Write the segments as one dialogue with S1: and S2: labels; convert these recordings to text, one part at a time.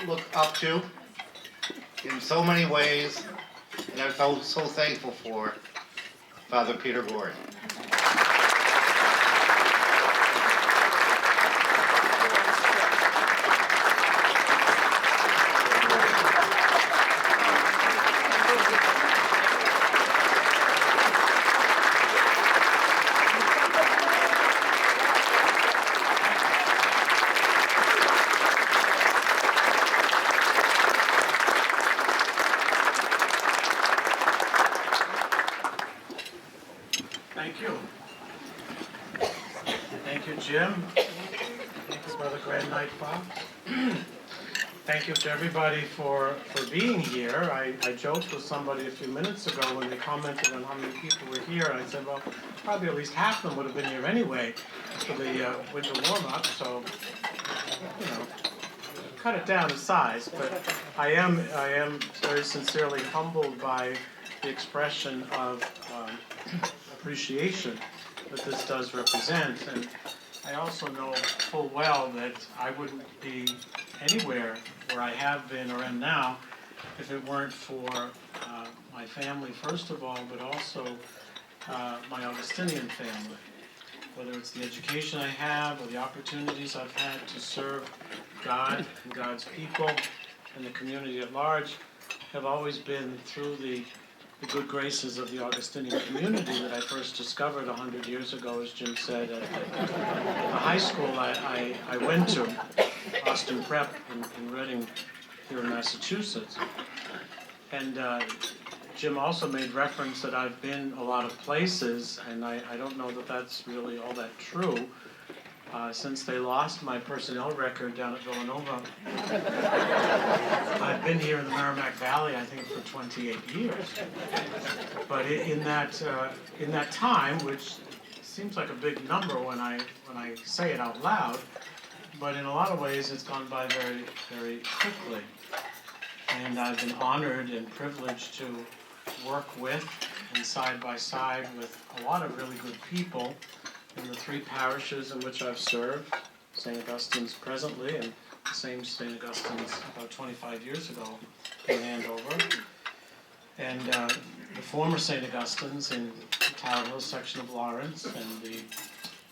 S1: look up to in so many ways, and I'm so thankful for Father Peter Gori.
S2: Thank you. Thank you, Jim. Thank you, Brother Grand Knight Fox. Thank you to everybody for being here. I joked with somebody a few minutes ago when they commented on how many people were here, and I said, well, probably at least half of them would have been here anyway for the winter warm-up, so, you know, cut it down to size. But I am very sincerely humbled by the expression of appreciation that this does represent, and I also know full well that I wouldn't be anywhere where I have been or am now if it weren't for my family first of all, but also my Augustinian family. Whether it's the education I have or the opportunities I've had to serve God and God's people and the community at large have always been through the good graces of the Augustinian community that I first discovered 100 years ago, as Jim said, at the high school I went to, Austin Prep in Reading, here in Massachusetts. And Jim also made reference that I've been a lot of places, and I don't know that that's really all that true. Since they lost my personnel record down at Villanova, I've been here in the Merrimack Valley, I think, for 28 years. But in that time, which seems like a big number when I say it out loud, but in a lot of ways it's gone by very, very quickly. And I've been honored and privileged to work with and side by side with a lot of really good people in the three parishes in which I've served, St. Augustine's presently, and the same St. Augustine's about 25 years ago in Andover, and the former St. Augustine's in the Tower Hill section of Lawrence, and the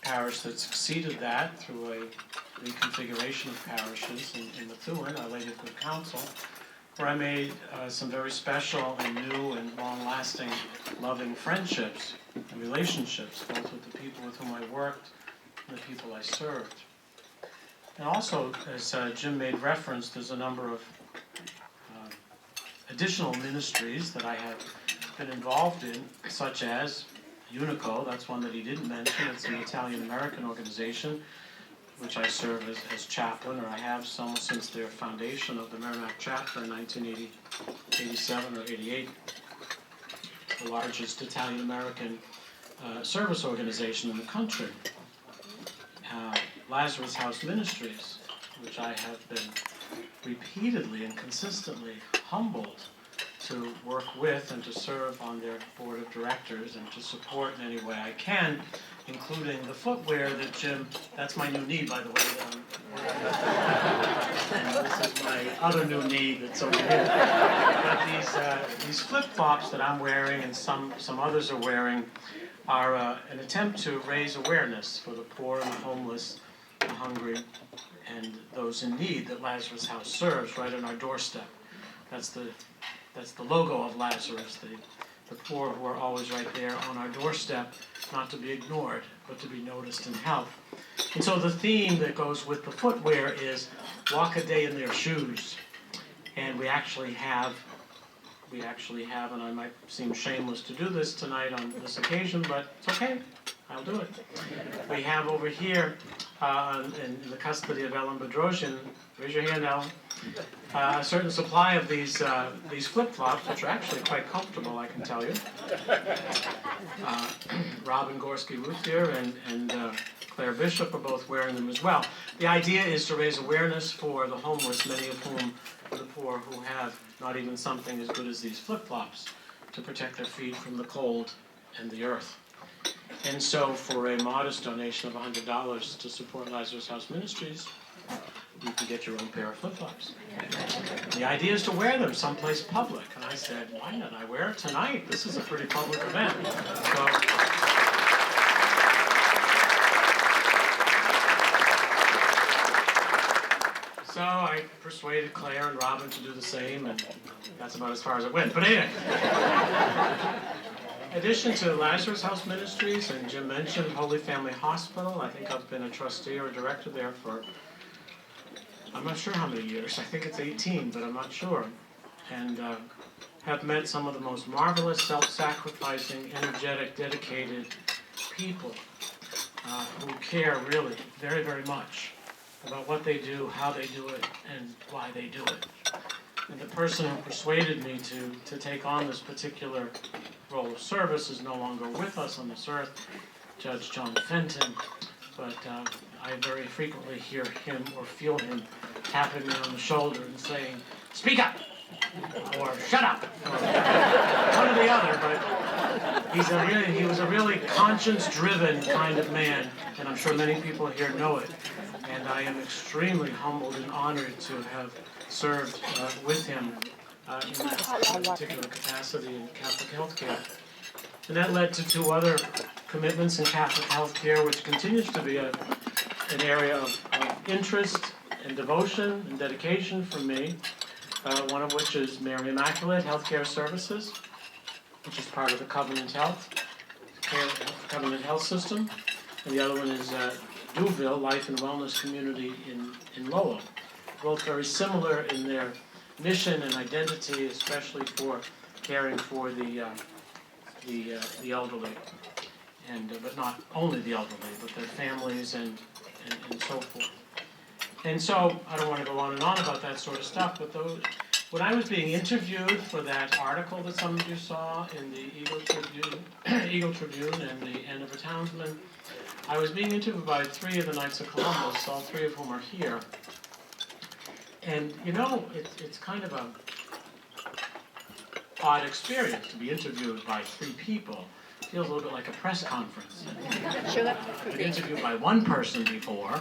S2: parish that succeeded that through a reconfiguration of parishes in Methuen, Our Lady of Good Counsel, where I made some very special and new and long-lasting loving friendships and relationships, both with the people with whom I worked and the people I served. And also, as Jim made reference, there's a number of additional ministries that I have been involved in, such as UNICO, that's one that he didn't mention. It's an Italian-American organization, which I serve as chaplain, or I have since their foundation of the Merrimack chapter in 1987 or 88. The largest Italian-American service organization in the country. Lazarus House Ministries, which I have been repeatedly and consistently humbled to work with and to serve on their board of directors and to support in any way I can, including the footwear that Jim, that's my new knee, by the way, that I'm wearing. And this is my other new knee that's over here. But these flip-flops that I'm wearing and some others are wearing are an attempt to raise awareness for the poor and the homeless, the hungry, and those in need that Lazarus House serves right on our doorstep. That's the logo of Lazarus, the poor who are always right there on our doorstep, not to be ignored, but to be noticed and helped. And so the theme that goes with the footwear is walk a day in their shoes. And we actually have, and I might seem shameless to do this tonight on this occasion, but it's okay, I'll do it. We have over here, in the custody of Ellen Bedrosian, raise your hand, Ellen, a certain supply of these flip-flops, which are actually quite comfortable, I can tell you. Robin Gorski-Ruthier and Claire Bishop are both wearing them as well. The idea is to raise awareness for the homeless, many of whom are the poor who have not even something as good as these flip-flops to protect their feet from the cold and the earth. And so for a modest donation of $100 to support Lazarus House Ministries, you can get your own pair of flip-flops. The idea is to wear them someplace public. And I said, why not? I wear it tonight. This is a pretty public event. So I persuaded Claire and Robin to do the same, and that's about as far as it went. But anyway, in addition to Lazarus House Ministries, and Jim mentioned Holy Family Hospital, I think I've been a trustee or a director there for, I'm not sure how many years. I think it's 18, but I'm not sure. And have met some of the most marvelous, self-sacrificing, energetic, dedicated people who care really very, very much about what they do, how they do it, and why they do it. And the person who persuaded me to take on this particular role of service is no longer with us on this earth, Judge John Fenton, but I very frequently hear him or feel him tapping me on the shoulder and saying, "Speak up!" or "Shut up!" or one or the other, but he was a really conscience-driven kind of man, and I'm sure many people here know it. And I am extremely humbled and honored to have served with him in that particular capacity in Catholic healthcare. And that led to 2 other commitments in Catholic healthcare, which continues to be an area of interest and devotion and dedication for me. One of which is Mary Immaculate Healthcare Services, which is part of the Covenant Health System. And the other one is Duville Life and Wellness Community in Lowell. Both very similar in their mission and identity, especially for caring for the elderly, and but not only the elderly, but their families and so forth. And so I don't want to go on and on about that sort of stuff, but when I was being interviewed for that article that some of you saw in the Eagle Tribune and the End of a Townsman, I was being interviewed by 3 of the Knights of Columbus, all 3 of whom are here. And you know, it's kind of an odd experience to be interviewed by 3 people. It feels a little bit like a press conference. I've been interviewed by 1 person before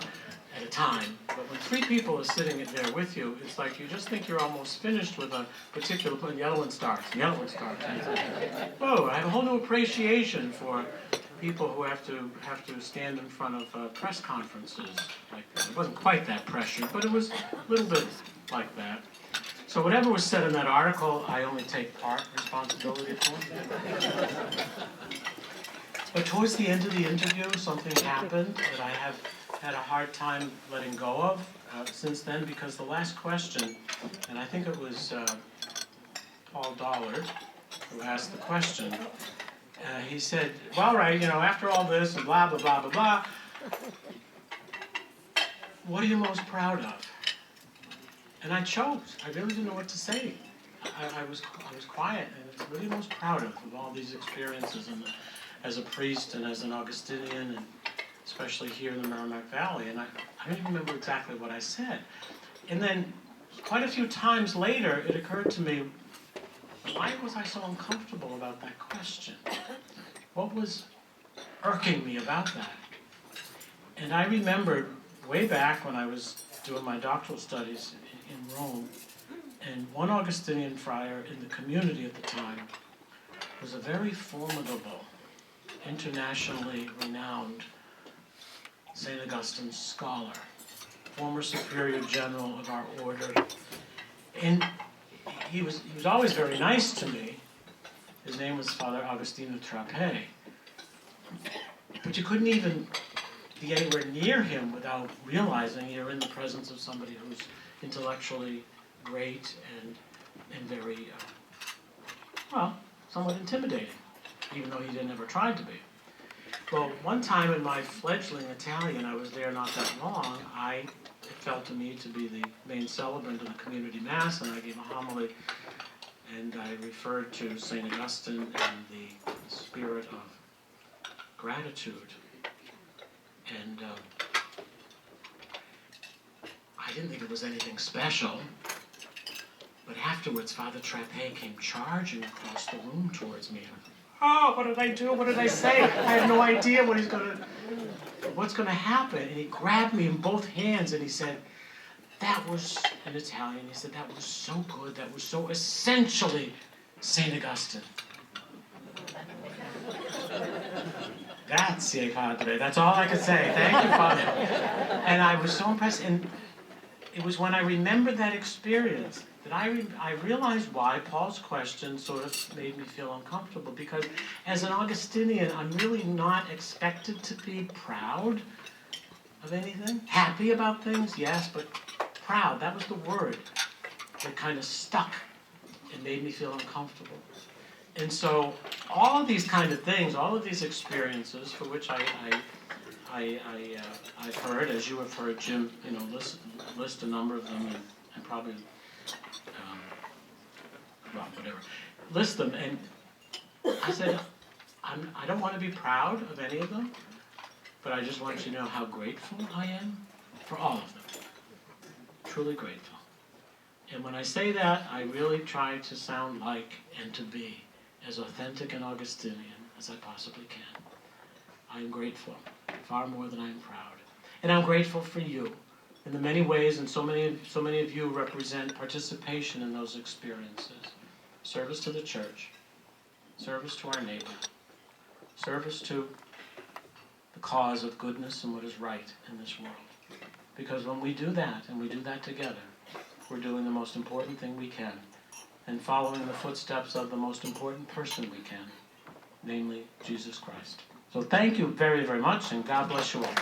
S2: at a time, but when 3 people are sitting there with you, it's like you just think you're almost finished with a particular point. The other one starts, and the other one starts. And it's like, whoa, I have a whole new appreciation for people who have to stand in front of press conferences like that. It wasn't quite that pressured, but it was a little bit like that. So whatever was said in that article, I only take part responsibility for. But towards the end of the interview, something happened that I have had a hard time letting go of since then, because the last question, and I think it was Paul Dollard who asked the question, he said, "Well, right, after all this and blah, blah, blah, blah, blah, what are you most proud of?" And I choked. I really didn't know what to say. I was quiet, and what are you most proud of all these experiences as a priest and as an Augustinian, and especially here in the Merrimack Valley? And I don't even remember exactly what I said. And then quite a few times later, it occurred to me, why was I so uncomfortable about that question? What was irking me about that? And I remembered way back when I was doing my doctoral studies in Rome, and one Augustinian friar in the community at the time was a very formidable, internationally renowned St. Augustine scholar, former superior general of our order. And he was always very nice to me. His name was Father Augustine of Trappé. But you couldn't even be anywhere near him without realizing you're in the presence of somebody who's intellectually great and very, somewhat intimidating, even though he never tried to be. Well, one time in my fledgling Italian, I was there not that long, it fell to me to be the main celebrant of the community mass, and I gave a homily, and I referred to St. Augustine and the spirit of gratitude. And I didn't think it was anything special, but afterwards Father Trappé came charging across the room towards me. Oh, what did I do? What did I say? I have no idea what's going to happen. And he grabbed me in both hands and he said, that was, in Italian, he said, that was so good, that was so essentially St. Augustine. Grazie, Padre. That's all I could say. Thank you, Father. And I was so impressed. And it was when I remembered that experience that I realized why Paul's question sort of made me feel uncomfortable. Because as an Augustinian, I'm really not expected to be proud of anything. Happy about things, yes, but proud, that was the word that kind of stuck and made me feel uncomfortable. And so all of these kind of things, all of these experiences for which I've heard, as you have heard Jim, list a number of them and probably, whatever, list them. And I said, I don't want to be proud of any of them, but I just want you to know how grateful I am for all of them. Truly grateful. And when I say that, I really try to sound like and to be as authentic and Augustinian as I possibly can. I am grateful, far more than I am proud. And I'm grateful for you in the many ways, and so many of you represent participation in those experiences. Service to the church, service to our neighbor, service to the cause of goodness and what is right in this world. Because when we do that, and we do that together, we're doing the most important thing we can, and following the footsteps of the most important person we can, namely Jesus Christ. So thank you very, very much, and God bless you all.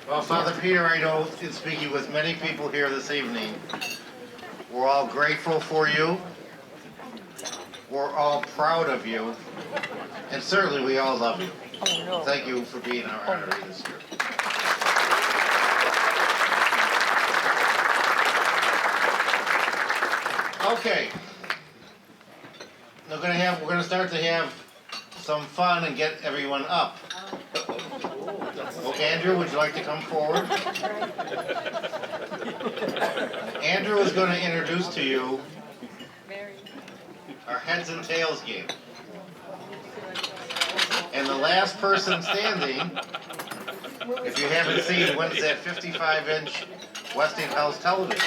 S1: Well, Father Peter, I know in speaking with many people here this evening, we're all grateful for you. We're all proud of you. And certainly we all love you. Thank you for being our honoree this year. Okay. We're going to start to have some fun and get everyone up. Well, Andrew, would you like to come forward? Andrew is going to introduce to you our heads and tails game. And the last person standing, if you haven't seen, wins that 55-inch Westinghouse television.